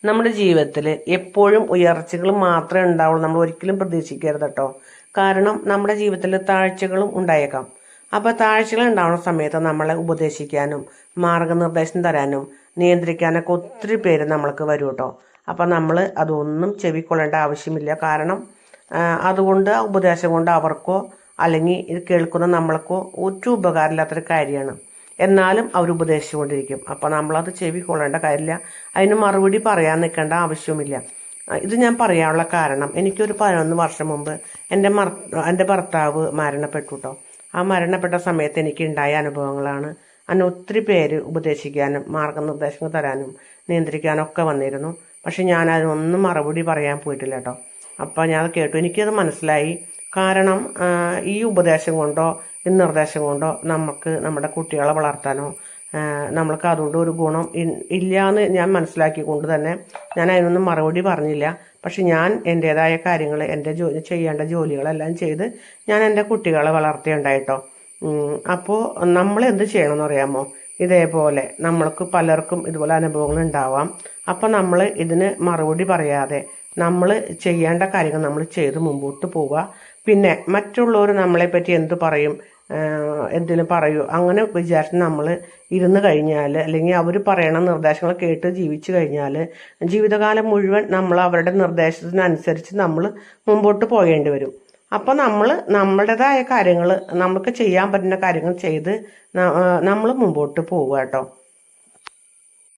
നമ്മുടെ ജീവിതത്തിൽ എപ്പോഴും ഉയർച്ചകൾ മാത്രമേ ഉണ്ടാവുള്ളൂ. നമ്മൾ ഒരിക്കലും പ്രതീക്ഷിക്കരുത് കേട്ടോ. കാരണം നമ്മുടെ ജീവിതത്തിൽ താഴ്ചകളും ഉണ്ടായേക്കാം. അപ്പോൾ താഴ്ചകൾ ഉണ്ടാവുന്ന സമയത്ത് നമ്മളെ ഉപദേശിക്കാനും മാർഗനിർദ്ദേശം തരാനും നിയന്ത്രിക്കാനൊക്കെ ഒത്തിരി പേര് നമ്മൾക്ക് വരും കേട്ടോ. അപ്പം നമ്മൾ അതൊന്നും ചെവിക്കൊള്ളേണ്ട ആവശ്യമില്ല. കാരണം അതുകൊണ്ട് ആ ഉപദേശം കൊണ്ട് അവർക്കോ അല്ലെങ്കിൽ ഇത് കേൾക്കുന്ന നമ്മൾക്കോ ഒരു ഉപകാരമില്ലാത്തൊരു കാര്യമാണ്. എന്നാലും അവർ ഉപദേശിച്ചുകൊണ്ടിരിക്കും. അപ്പോൾ നമ്മളത് ചെവി കൊള്ളേണ്ട കാര്യമില്ല. അതിന് മറുപടി പറയാൻ നിൽക്കേണ്ട ആവശ്യവുമില്ല. ഇത് ഞാൻ പറയാനുള്ള കാരണം, എനിക്കൊരു 11 വർഷം മുമ്പ് എൻ്റെ ഭർത്താവ് മരണപ്പെട്ടു കേട്ടോ. ആ മരണപ്പെട്ട സമയത്ത് എനിക്ക് ഉണ്ടായ അനുഭവങ്ങളാണ്. അന്ന് ഒത്തിരി പേര് ഉപദേശിക്കാനും മാർഗനിർദ്ദേശങ്ങൾ തരാനും നിയന്ത്രിക്കാനും ഒക്കെ വന്നിരുന്നു. പക്ഷെ ഞാൻ അതിനൊന്നും മറുപടി പറയാൻ പോയിട്ടില്ല കേട്ടോ. അപ്പോൾ ഞാൻ കേട്ടു, എനിക്കത് മനസ്സിലായി. കാരണം ഈ ഉപദേശം കൊണ്ടോ ഈ നിർദ്ദേശം കൊണ്ടോ നമുക്ക് നമ്മുടെ കുട്ടികളെ വളർത്താനോ നമ്മൾക്ക് അതുകൊണ്ട് ഒരു ഗുണം ഇല്ല എന്ന് ഞാൻ മനസ്സിലാക്കിക്കൊണ്ട് തന്നെ ഞാൻ അതിനൊന്നും മറുപടി പറഞ്ഞില്ല. പക്ഷെ ഞാൻ എൻ്റേതായ കാര്യങ്ങൾ, എൻ്റെ ചെയ്യേണ്ട ജോലികളെല്ലാം ചെയ്ത് ഞാൻ എൻ്റെ കുട്ടികളെ വളർത്തിയുണ്ടായിട്ടോ. അപ്പോൾ നമ്മൾ എന്ത് ചെയ്യണമെന്ന് അറിയാമോ? ഇതേപോലെ നമ്മൾക്ക് പലർക്കും ഇതുപോലെ അനുഭവങ്ങൾ ഉണ്ടാവാം. അപ്പം നമ്മൾ ഇതിന് മറുപടി പറയാതെ നമ്മൾ ചെയ്യേണ്ട കാര്യങ്ങൾ നമ്മൾ ചെയ്ത് മുമ്പോട്ട് പോവുക. പിന്നെ മറ്റുള്ളവർ നമ്മളെപ്പറ്റി എന്ത് പറയും, എന്തിനു പറയൂ, അങ്ങനെ വിചാരിച്ച് നമ്മൾ ഇരുന്ന് കഴിഞ്ഞാൽ, അല്ലെങ്കിൽ അവർ പറയണ നിർദ്ദേശങ്ങൾ കേട്ട് ജീവിച്ചു കഴിഞ്ഞാൽ ജീവിതകാലം മുഴുവൻ നമ്മൾ അവരുടെ നിർദ്ദേശത്തിനനുസരിച്ച് നമ്മൾ മുമ്പോട്ട് പോകേണ്ടി വരും. അപ്പോൾ നമ്മൾ നമ്മുടേതായ കാര്യങ്ങൾ, നമുക്ക് ചെയ്യാൻ പറ്റുന്ന കാര്യങ്ങൾ ചെയ്ത് നമ്മൾ മുമ്പോട്ട് പോവുക കേട്ടോ.